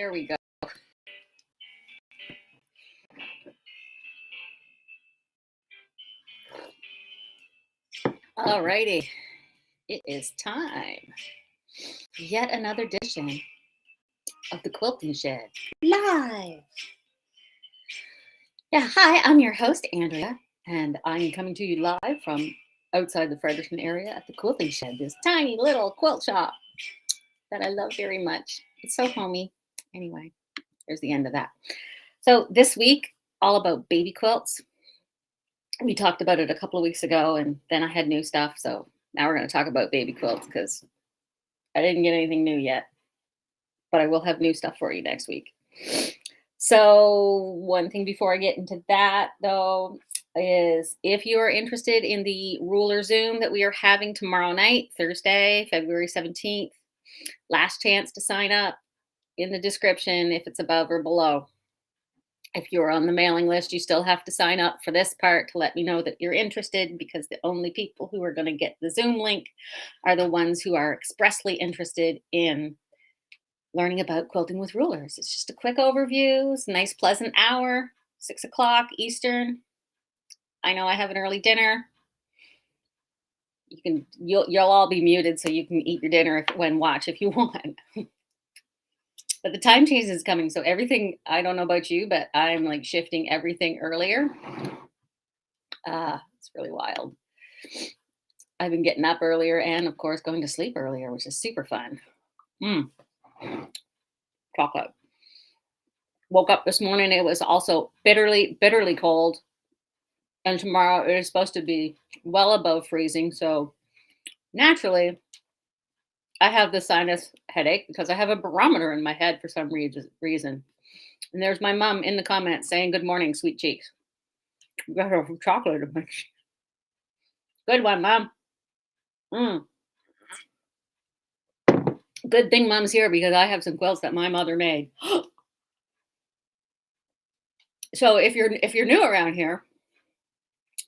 There we go. All righty. It is time. Yet another edition of the Quilting Shed live. Yeah, hi, I'm your host, Andrea, and I'm coming to you live from outside the Fredericton area at the Quilting Shed, this tiny little quilt shop that I love very much. It's so homey. Anyway, there's the end of that. So this week, all about baby quilts. We talked about it a couple of weeks ago, and then I had new stuff. So now we're going to talk about baby quilts because I didn't get anything new yet, but I will have new stuff for you next week. So one thing before I get into that, though, is if you are interested in the ruler Zoom that we are having tomorrow night, Thursday, February 17th, last chance to sign up in the description if it's above or below. If you're on the mailing list, you still have to sign up for this part to let me know that you're interested, because the only people who are going to get the Zoom link are the ones who are expressly interested in learning about quilting with rulers. It's just a quick overview. It's a nice, pleasant hour, 6 o'clock Eastern. I know I have an early dinner. You'll all be muted so you can eat your dinner when watch if you want. But the time change is coming, so everything, I don't know about you, but I'm like shifting everything earlier. It's really wild. I've been getting up earlier and, of course, going to sleep earlier, which is super fun. Chocolate. Woke up this morning, it was also bitterly, bitterly cold. And tomorrow it is supposed to be well above freezing. So naturally, I have the sinus headache because I have a barometer in my head for some reason. And there's my mom in the comments saying, "Good morning, sweet cheeks." You got her chocolate. Good one, Mom. Good thing Mom's here because I have some quilts that my mother made. So if you're new around here,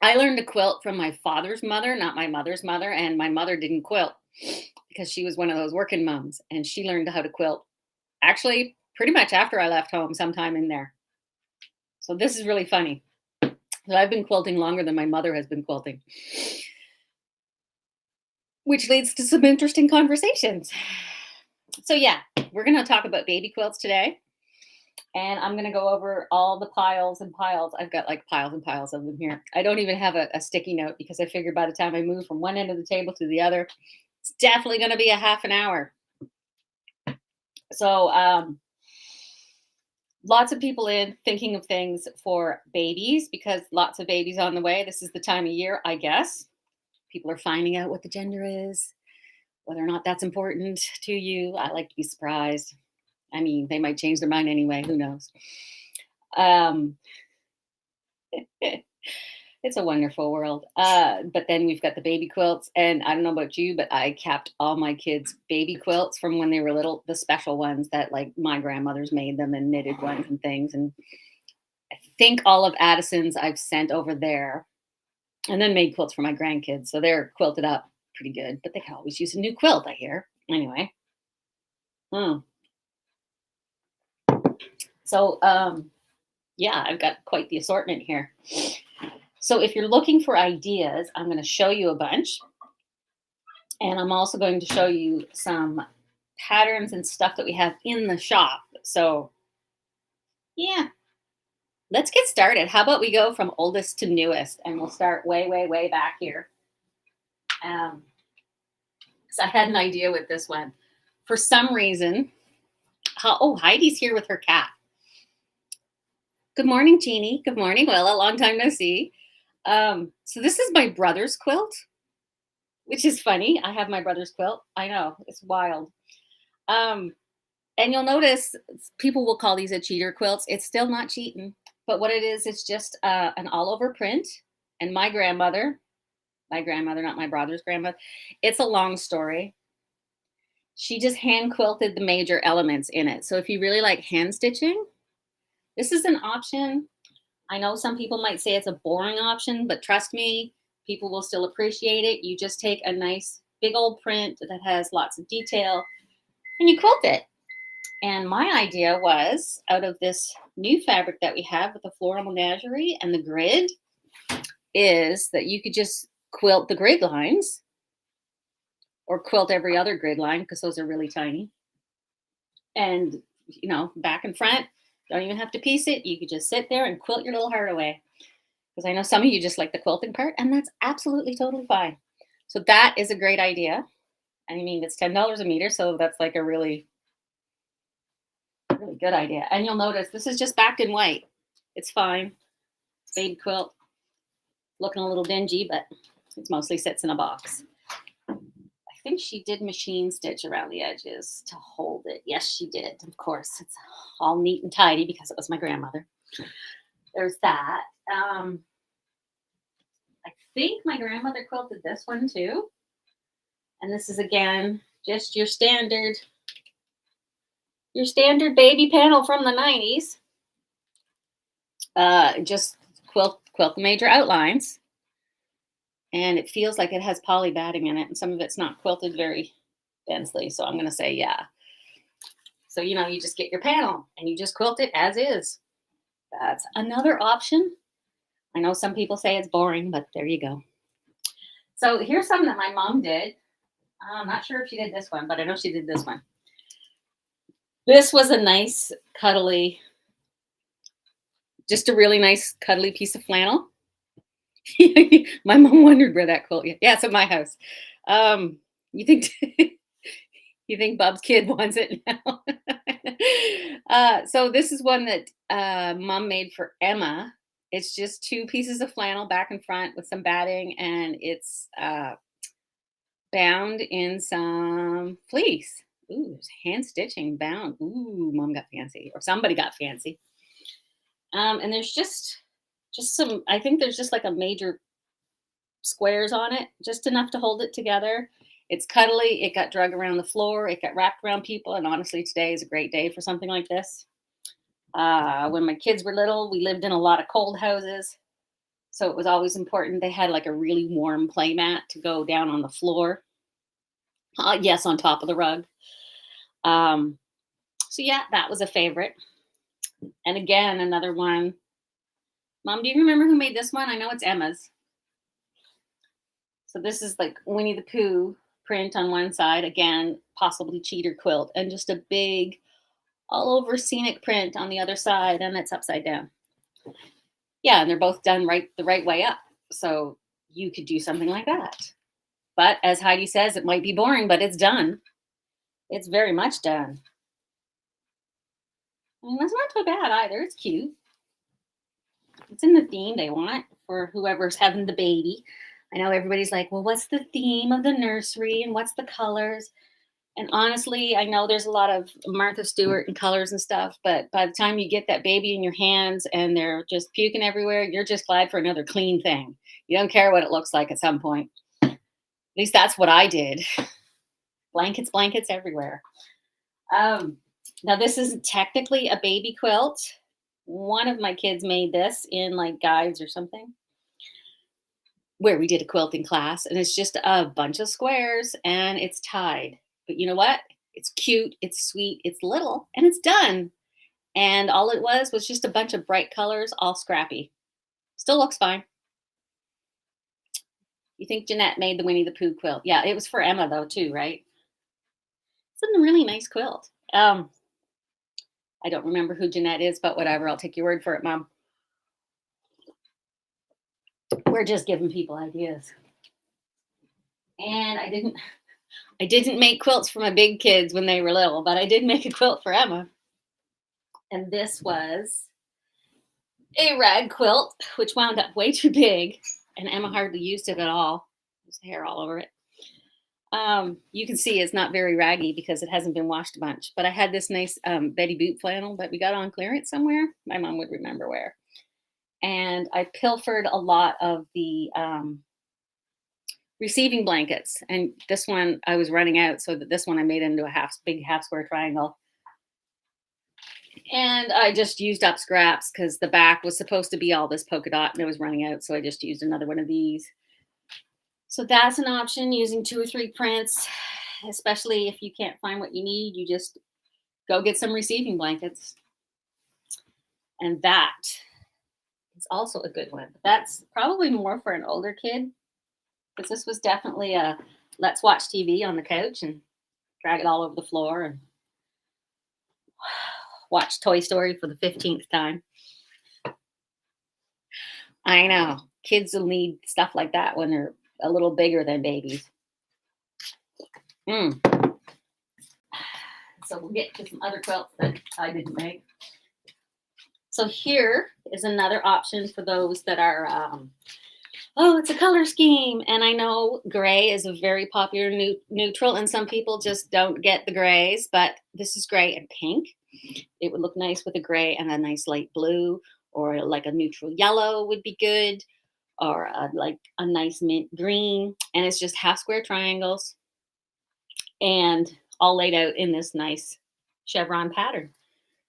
I learned to quilt from my father's mother, not my mother's mother, and my mother didn't quilt because she was one of those working moms, and she learned how to quilt actually pretty much after I left home, sometime in there. So this is really funny. So I've been quilting longer than my mother has been quilting, which leads to some interesting conversations. So yeah, we're going to talk about baby quilts today. And I'm going to go over all the piles and piles. I've got like piles and piles of them here. I don't even have a sticky note because I figured by the time I move from one end of the table to the other, it's definitely going to be a half an hour. So lots of people thinking of things for babies because lots of babies on the way. This is the time of year, I guess. People are finding out what the gender is, whether or not that's important to you. I like to be surprised. I mean, they might change their mind anyway. Who knows? It's a wonderful world. But then we've got the baby quilts. And I don't know about you, but I kept all my kids' baby quilts from when they were little, the special ones that like my grandmothers made them and knitted ones and things. And I think all of Addison's I've sent over there and then made quilts for my grandkids. So they're quilted up pretty good, but they can always use a new quilt, I hear. Anyway. So, yeah, I've got quite the assortment here. So if you're looking for ideas, I'm going to show you a bunch. And I'm also going to show you some patterns and stuff that we have in the shop. So, yeah, let's get started. How about we go from oldest to newest? And we'll start way, way, way back here. So I had an idea with this one. For some reason, Heidi's here with her cat. Good morning, Jeannie. Good morning, Willa. Long time no see. So this is my brother's quilt, which is funny. I have my brother's quilt. I know, it's wild. And you'll notice people will call these a cheater quilts. It's still not cheating, but what it is, it's just an all-over print. And my grandmother, not my brother's grandmother, it's a long story. She just hand quilted the major elements in it. So if you really like hand stitching, this is an option. I know some people might say it's a boring option, but trust me, people will still appreciate it. You just take a nice big old print that has lots of detail and you quilt it. And my idea was, out of this new fabric that we have with the floral menagerie and the grid, is that you could just quilt the grid lines or quilt every other grid line because those are really tiny. And, back and front, don't even have to piece it. You could just sit there and quilt your little heart away. Because I know some of you just like the quilting part, and that's absolutely totally fine. So that is a great idea. I mean, it's $10 a meter, so that's like a really, really good idea. And you'll notice this is just backed in white. It's fine. It's baby quilt. Looking a little dingy, but it mostly sits in a box. I think she did machine stitch around the edges to hold it. Yes, she did. Of course, it's all neat and tidy because it was my grandmother. There's that. I think my grandmother quilted this one too. And this is, again, just your standard baby panel from the 90s. Just quilt the major outlines. And it feels like it has poly batting in it, and some of it's not quilted very densely. So I'm going to say, yeah. So, you just get your panel and you just quilt it as is. That's another option. I know some people say it's boring, but there you go. So here's something that my mom did. I'm not sure if she did this one, but I know she did this one. This was a nice, cuddly, just a really nice, cuddly piece of flannel. My mom wondered where that quilt. Yeah, it's at my house. You think you think Bub's kid wants it now? So this is one that Mom made for Emma. It's just 2 pieces of flannel back and front with some batting, and it's bound in some fleece. Ooh, there's hand stitching bound. Ooh, Mom got fancy, or somebody got fancy. And there's just some, I think there's just like a major squares on it, just enough to hold it together. It's cuddly. It got drug around the floor. It got wrapped around people. And honestly, today is a great day for something like this. When my kids were little, we lived in a lot of cold houses. So it was always important. They had like a really warm play mat to go down on the floor. Yes, on top of the rug. So yeah, that was a favorite. And again, another one. Mom, do you remember who made this one? I know it's Emma's. So this is like Winnie the Pooh print on one side. Again, possibly cheater quilt. And just a big, all over scenic print on the other side. And it's upside down. Yeah, and they're both done the right way up. So you could do something like that. But as Heidi says, it might be boring, but it's done. It's very much done. I mean, that's not too bad either. It's cute. It's in the theme they want for whoever's having the baby. I know everybody's like, well, what's the theme of the nursery and what's the colors? And honestly, I know there's a lot of Martha Stewart and colors and stuff, but by the time you get that baby in your hands and they're just puking everywhere, you're just glad for another clean thing. You don't care what it looks like at some point. At least that's what I did. Blankets everywhere. Now this isn't technically a baby quilt. One of my kids made this in like guides or something, where we did a quilting class, and it's just a bunch of squares and it's tied. But you know what? It's cute, it's sweet, it's little, and it's done. And all it was just a bunch of bright colors, all scrappy. Still looks fine. You think Jeanette made the Winnie the Pooh quilt? Yeah, it was for Emma though too, right? It's a really nice quilt. I don't remember who Jeanette is, but whatever. I'll take your word for it, Mom. We're just giving people ideas. And I didn't make quilts for my big kids when they were little, but I did make a quilt for Emma. And this was a rag quilt, which wound up way too big, and Emma hardly used it at all. There's hair all over it. You can see it's not very raggy because it hasn't been washed a bunch. But I had this nice Betty Boot flannel that we got on clearance somewhere. My mom would remember where. And I pilfered a lot of the receiving blankets. And this one I was running out, so that this one I made into a big half square triangle. And I just used up scraps because the back was supposed to be all this polka dot and it was running out. So I just used another one of these. So that's an option, using 2 or 3 prints, especially if you can't find what you need. You just go get some receiving blankets. And that is also a good one. That's probably more for an older kid, because this was definitely a let's watch TV on the couch and drag it all over the floor and watch Toy Story for the 15th time. I know. Kids will need stuff like that when they're a little bigger than babies. So we'll get to some other quilts that I didn't make. So here is another option for those that are, oh, it's a color scheme. And I know gray is a very popular neutral, and some people just don't get the grays, but this is gray and pink. It would look nice with a gray and a nice light blue, or like a neutral yellow would be good, or like a nice mint green. And it's just half square triangles and all laid out in this nice chevron pattern.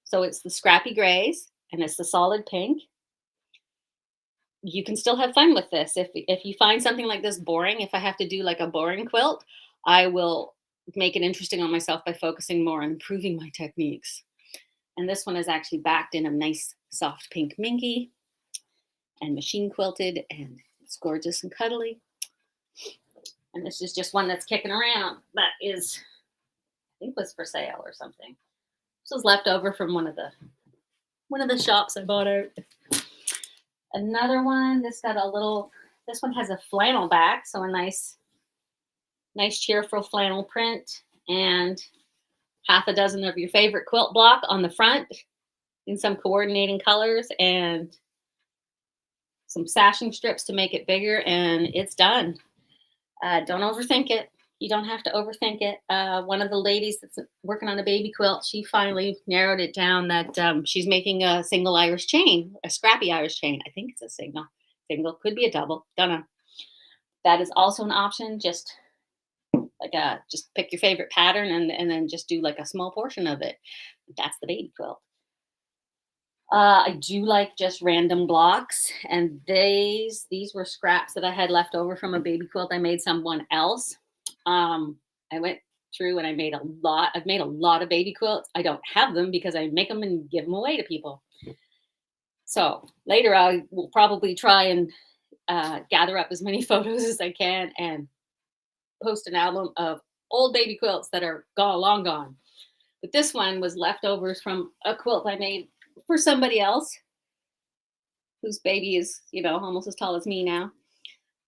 So it's the scrappy grays and it's the solid pink. You can still have fun with this. If you find something like this boring, if I have to do like a boring quilt, I will make it interesting on myself by focusing more on improving my techniques. And this one is actually backed in a nice soft pink minky and machine quilted, and it's gorgeous and cuddly. And this is just one that's kicking around. That is, I think, was for sale or something. This was left over from one of the shops I bought out. Another one, this one has a flannel back, so a nice cheerful flannel print, and half a dozen of your favorite quilt block on the front in some coordinating colors, and some sashing strips to make it bigger, and it's done. Don't overthink it. You don't have to overthink it. One of the ladies that's working on a baby quilt, she finally narrowed it down that she's making a single Irish chain, a scrappy Irish chain. I think it's a single, could be a double, don't know. That is also an option. Just pick your favorite pattern and then just do like a small portion of it. That's the baby quilt. I do like just random blocks, and these were scraps that I had left over from a baby quilt I made someone else. I went through and I made a lot. I've made a lot of baby quilts. I don't have them because I make them and give them away to people. So later I will probably try and gather up as many photos as I can and post an album of old baby quilts that are long gone. But this one was leftovers from a quilt I made for somebody else whose baby is, almost as tall as me now.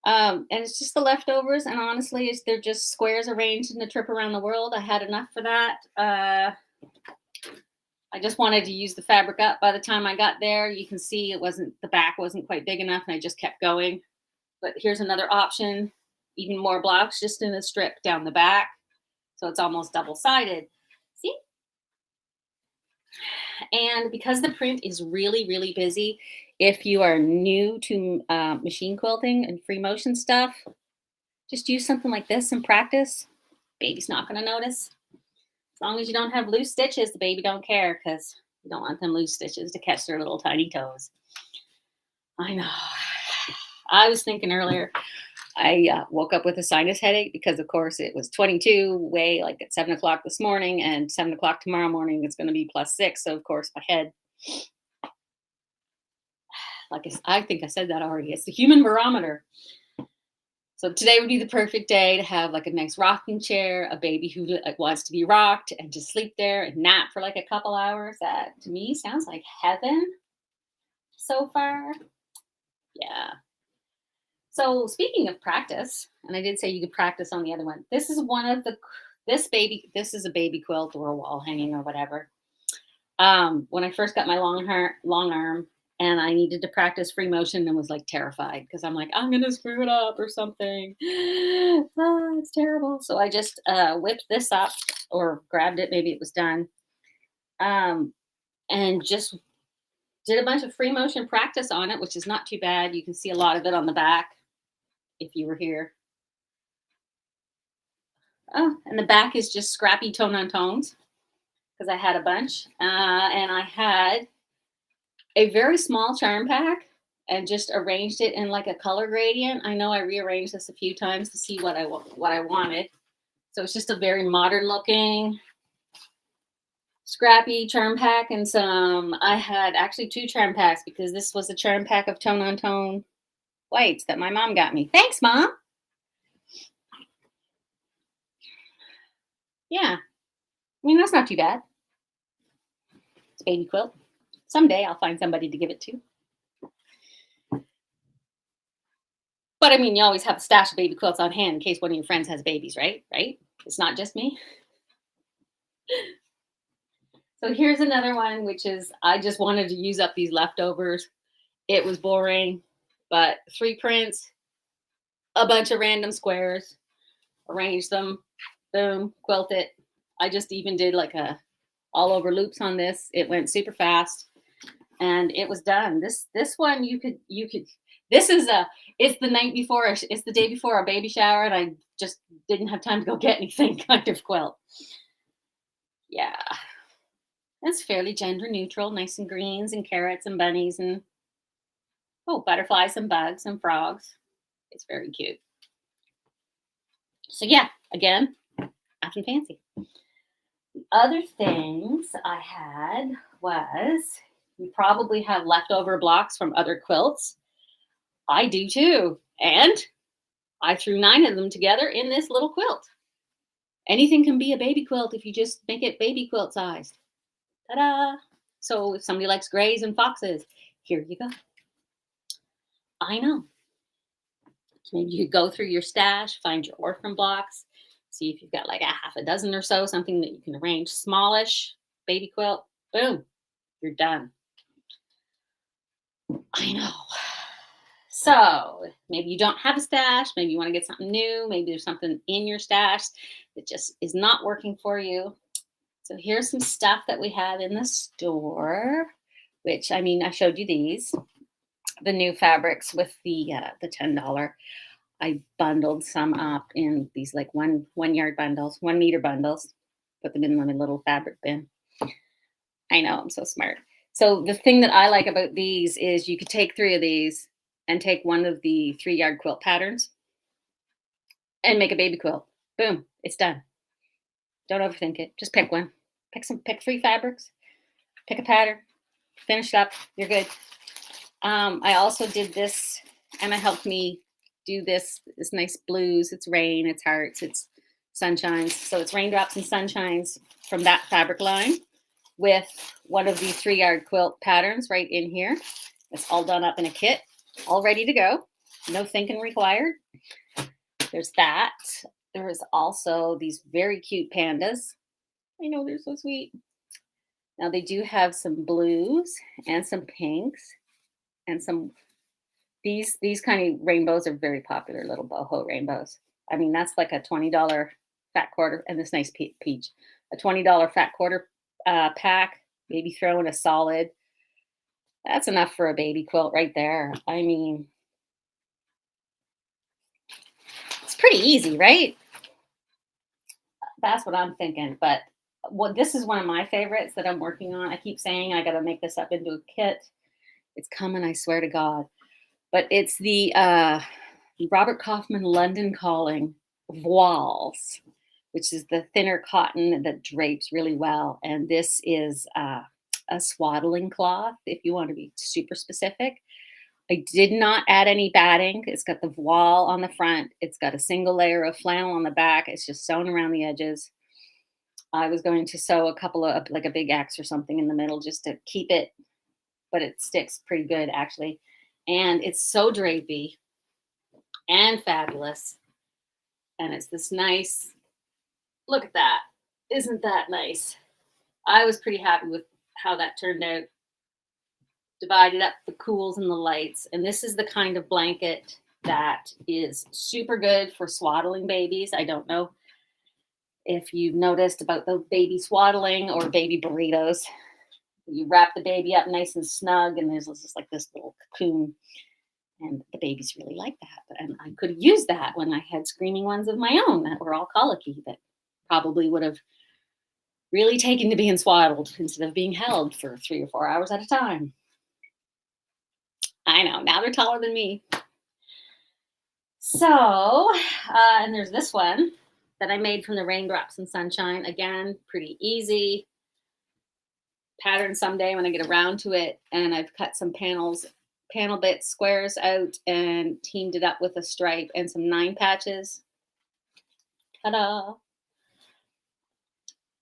And it's just the leftovers. And honestly, they're just squares arranged in the trip around the world. I had enough for that. I just wanted to use the fabric up. By the time I got there, you can see the back wasn't quite big enough, and I just kept going. But here's another option, even more blocks just in a strip down the back. So it's almost double-sided. See? And because the print is really, really busy, if you are new to machine quilting and free motion stuff, just use something like this and practice. Baby's not going to notice. As long as you don't have loose stitches, the baby don't care, because you don't want them loose stitches to catch their little tiny toes. I know. I was thinking earlier, I woke up with a sinus headache because, of course, it was 22 way like at 7 o'clock this morning, and 7 o'clock tomorrow morning it's going to be +6. So, of course, my head, I think I said that already. It's the human barometer. So today would be the perfect day to have like a nice rocking chair, a baby who wants to be rocked, and just sleep there and nap for like a couple hours. That to me sounds like heaven so far. Yeah. So speaking of practice, and I did say you could practice on the other one. This is this is a baby quilt or a wall hanging or whatever. When I first got my long arm and I needed to practice free motion and was like terrified because I'm like, I'm going to screw it up or something. It's terrible. So I just whipped this up or grabbed it. Maybe it was done. And just did a bunch of free motion practice on it, which is not too bad. You can see a lot of it on the back if you were here. Oh, and the back is just scrappy tone on tones because I had a bunch. And I had a very small charm pack and just arranged it in like a color gradient. I know I rearranged this a few times to see what I wanted. So it's just a very modern looking scrappy charm pack and some, I had actually 2 charm packs because this was a charm pack of tone on tone whites that my mom got me. Thanks, Mom. Yeah. I mean, that's not too bad. It's a baby quilt. Someday I'll find somebody to give it to. But I mean, you always have a stash of baby quilts on hand in case one of your friends has babies, right? Right? It's not just me. So here's another one, which is I just wanted to use up these leftovers. It was boring, but 3 prints, a bunch of random squares, arrange them, boom, quilt it. I just even did like a all over loops on this. It went super fast and it was done. This one you could this is it's the night before, it's the day before our baby shower and I just didn't have time to go get anything kind of quilt. Yeah. It's fairly gender neutral, nice and greens and carrots and bunnies and butterflies and bugs and frogs. It's very cute. So yeah, again, nothing fancy. The other things I had was, you probably have leftover blocks from other quilts. I do too. And I threw 9 of them together in this little quilt. Anything can be a baby quilt if you just make it baby quilt sized. Ta-da! So if somebody likes grays and foxes, here you go. I know. Maybe you could go through your stash, find your orphan blocks, see if you've got like a half a dozen or so, something that you can arrange, smallish baby quilt. Boom, you're done. I know. So maybe you don't have a stash, maybe you want to get something new, maybe there's something in your stash that just is not working for you. So here's some stuff that we have in the store, which, I mean, I showed you these, the new fabrics with the $10. I bundled some up in these like one yard bundles, 1 meter bundles, put them in my little fabric bin. I know, I'm so smart. So the thing that I like about these is you could take 3 of these and take one of the 3-yard quilt patterns and make a baby quilt. Boom, it's done. Don't overthink it. Just pick one. Pick 3 fabrics, pick a pattern, finish up, you're good. I also did this, Emma helped me do this nice blues. It's rain, it's hearts, it's sunshines. So it's raindrops and sunshines from that fabric line with one of the 3-yard quilt patterns right in here. It's all done up in a kit, all ready to go. No thinking required. There's that. There's also these very cute pandas. I know, they're so sweet. Now they do have some blues and some pinks and some, these kind of rainbows are very popular, little boho rainbows. I mean, that's like a $20 fat quarter, and this nice peach, a $20 fat quarter pack, maybe throw in a solid. That's enough for a baby quilt right there. I mean, it's pretty easy, right? That's what I'm thinking. But this is one of my favorites that I'm working on. I keep saying I got to make this up into a kit. It's coming, I swear to God. But it's the Robert Kaufman London Calling voiles, which is the thinner cotton that drapes really well. And this is a swaddling cloth, if you want to be super specific. I did not add any batting. It's got the voile on the front. It's got a single layer of flannel on the back. It's just sewn around the edges. I was going to sew a couple of, like a big X or something in the middle just to keep it, but it sticks pretty good actually. And it's so drapey and fabulous. And it's this nice, look at that. Isn't that nice? I was pretty happy with how that turned out. Divided up the cools and the lights. And this is the kind of blanket that is super good for swaddling babies. I don't know if you've noticed about the baby swaddling or baby burritos. You wrap the baby up nice and snug, and there's just like this little cocoon. And the babies really like that. And I could have used that when I had screaming ones of my own that were all colicky, that probably would have really taken to being swaddled instead of being held for 3 or 4 hours at a time. I know, now they're taller than me. So, and there's this one that I made from the raindrops and sunshine. Again, pretty easy. pattern someday when I get around to it. And I've cut some panel bits, squares out and teamed it up with a stripe and some 9 patches. Ta-da!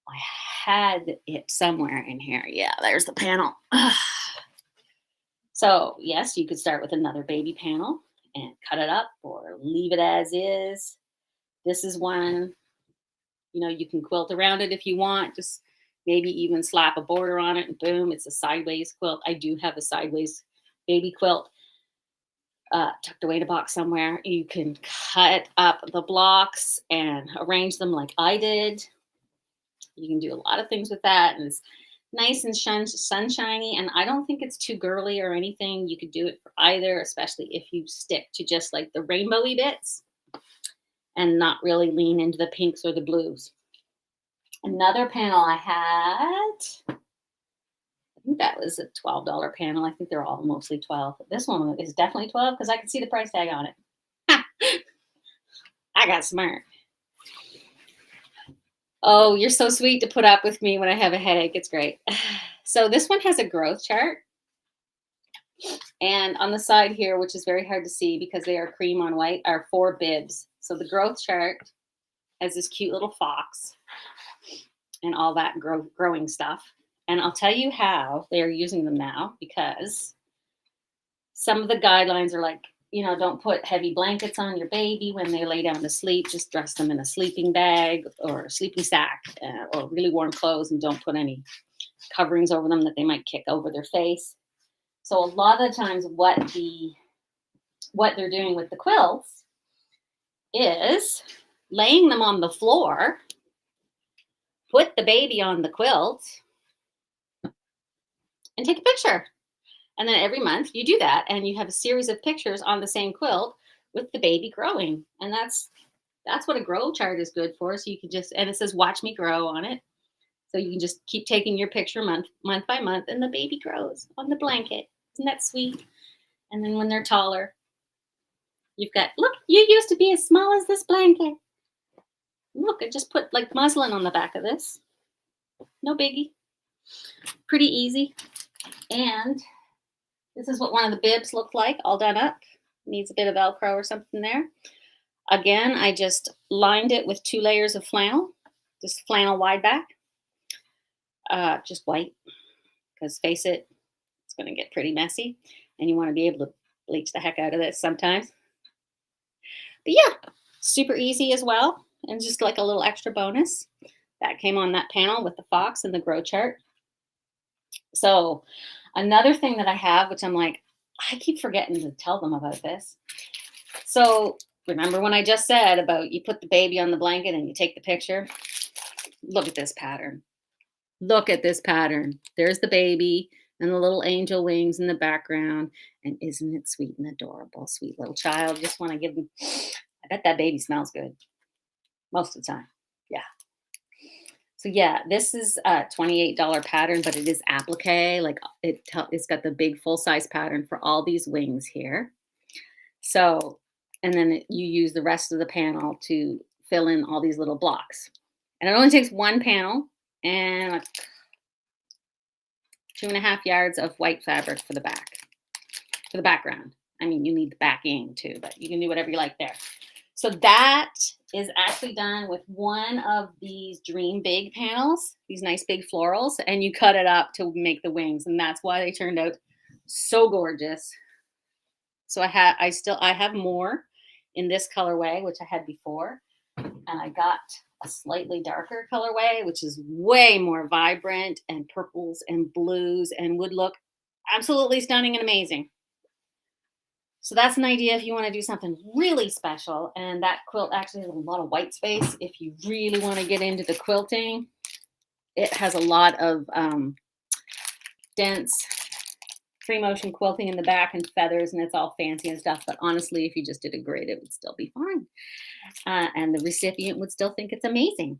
I had it somewhere in here. Yeah, there's the panel. So yes, you could start with another baby panel and cut it up or leave it as is. This is one, you can quilt around it if you want. Just maybe even slap a border on it and boom, it's a sideways quilt. I do have a sideways baby quilt tucked away in a box somewhere. You can cut up the blocks and arrange them like I did. You can do a lot of things with that, and it's nice and sunshiny, and I don't think it's too girly or anything. You could do it for either, especially if you stick to just like the rainbowy bits and not really lean into the pinks or the blues. Another panel I had, I think that was a $12 panel. I think they're all mostly 12. This one is definitely 12 because I can see the price tag on it. I got smart. Oh, you're so sweet to put up with me when I have a headache. It's great. So this one has a growth chart. And on the side here, which is very hard to see because they are cream on white, are 4 bibs. So the growth chart has this cute little fox and all that growing stuff. And I'll tell you how they are using them now, because some of the guidelines are like, don't put heavy blankets on your baby when they lay down to sleep. Just dress them in a sleeping bag or a sleeping sack or really warm clothes, and don't put any coverings over them that they might kick over their face. So a lot of the times what they're doing with the quilts is laying them on the floor, put the baby on the quilt, and take a picture. And then every month you do that, and you have a series of pictures on the same quilt with the baby growing. And that's what a grow chart is good for. So you can just, and it says watch me grow on it. So you can just keep taking your picture month by month, and the baby grows on the blanket. Isn't that sweet? And then when they're taller, you've got, look, you used to be as small as this blanket. Look, I just put like muslin on the back of this. No biggie. Pretty easy. And this is what one of the bibs looked like, all done up. Needs a bit of Velcro or something there. Again, I just lined it with 2 layers of flannel, just flannel wide back, just white, because face it, it's going to get pretty messy, and you want to be able to bleach the heck out of this sometimes. But yeah, super easy as well, and just like a little extra bonus. That came on that panel with the fox and the grow chart. So another thing that I have, which I'm like, I keep forgetting to tell them about this. So remember when I just said about you put the baby on the blanket and you take the picture? Look at this pattern. Look at this pattern. There's the baby and the little angel wings in the background. And isn't it sweet and adorable? Sweet little child. Just want to give them, I bet that baby smells good most of the time. Yeah. So yeah, this is a $28 pattern, but it is applique. Like it's got the big full-size pattern for all these wings here. So, and then you use the rest of the panel to fill in all these little blocks. And it only takes 1 panel and like 2.5 yards of white fabric for the background. I mean, you need the backing too, but you can do whatever you like there. So that is actually done with one of these Dream Big panels, these nice big florals, and you cut it up to make the wings, and that's why they turned out so gorgeous. So I have more in this colorway, which I had before, and I got a slightly darker colorway, which is way more vibrant, and purples and blues, and would look absolutely stunning and amazing. So that's an idea if you want to do something really special. And that quilt actually has a lot of white space. If you really want to get into the quilting, it has a lot of dense free motion quilting in the back and feathers, and it's all fancy and stuff. But honestly, if you just did a grid, it would still be fine. And the recipient would still think it's amazing.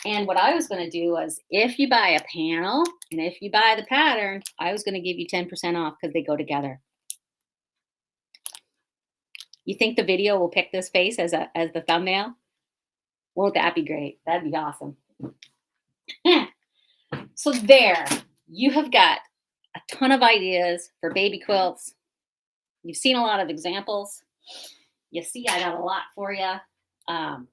And what I was going to do was, if you buy a panel and if you buy the pattern, I was going to give you 10% off because they go together. You think the video will pick this face as the thumbnail? Won't that be great? That'd be awesome. So there, you have got a ton of ideas for baby quilts. You've seen a lot of examples. You see, I got a lot for you. Um,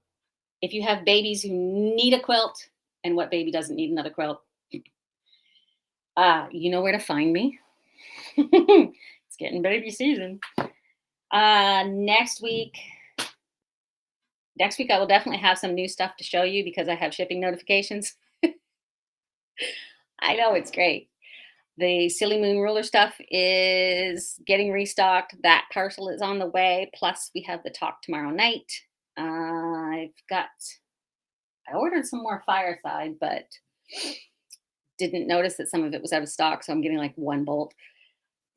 if you have babies who need a quilt, and what baby doesn't need another quilt, you know where to find me. It's getting baby season. Next week I will definitely have some new stuff to show you because I have shipping notifications. I know, it's great. The Silly Moon ruler stuff is getting restocked. That parcel is on the way. Plus, we have the talk tomorrow night. I ordered some more fireside, but didn't notice that some of it was out of stock. So I'm getting like one bolt.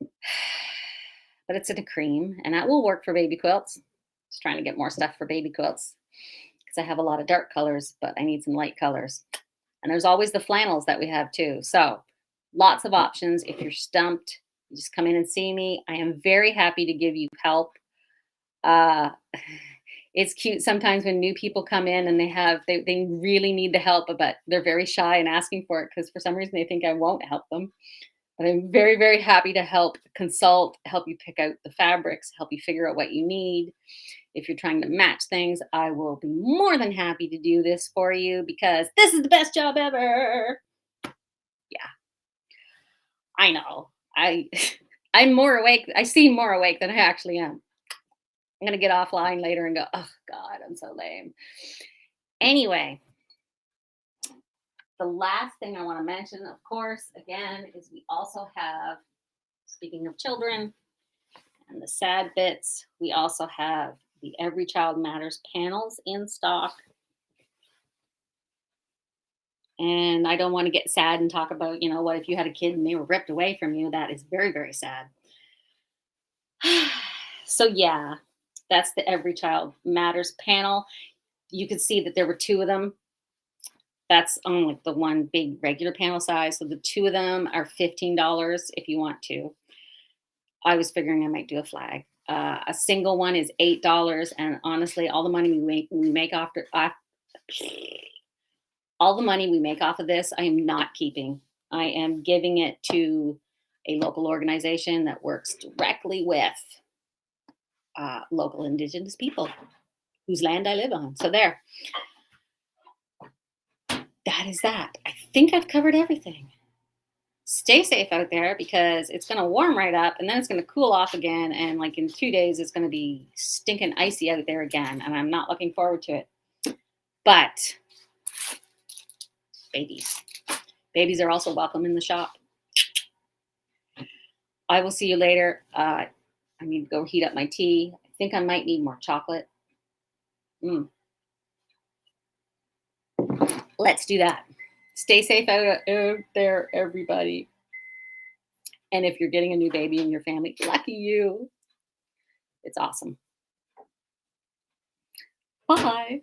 But it's in a cream, and that will work for baby quilts. Just trying to get more stuff for baby quilts because I have a lot of dark colors, but I need some light colors. And there's always the flannels that we have too. So lots of options. If you're stumped, you just come in and see me. I am very happy to give you help. Uh, it's cute sometimes when new people come in and they really need the help, but they're very shy and asking for it because for some reason they think I won't help them. But I'm very, very happy to help consult, help you pick out the fabrics, help you figure out what you need. If you're trying to match things, I will be more than happy to do this for you because this is the best job ever. Yeah, I know. I'm more awake. I seem more awake than I actually am. I'm gonna get offline later and go, oh God, I'm so lame. Anyway, the last thing I want to mention, of course, again, is we also have, speaking of children and the sad bits, we also have the Every Child Matters panels in stock. And I don't want to get sad and talk about, what if you had a kid and they were ripped away from you? That is very, very sad. So yeah, that's the Every Child Matters panel. You could see that there were two of them. That's on like the one big regular panel size. So the two of them are $15 if you want to. I was figuring I might do a flag. A single one is $8, and honestly, all the money we make all the money we make off of this, I am not keeping. I am giving it to a local organization that works directly with local Indigenous people whose land I live on. So there. That is that. I think I've covered everything. Stay safe out there because it's going to warm right up and then it's going to cool off again. And like in 2 days, it's going to be stinking icy out there again. And I'm not looking forward to it. But babies are also welcome in the shop. I will see you later. I need to go heat up my tea. I think I might need more chocolate. Let's do that. Stay safe out there, everybody. And if you're getting a new baby in your family, lucky you. It's awesome. Bye.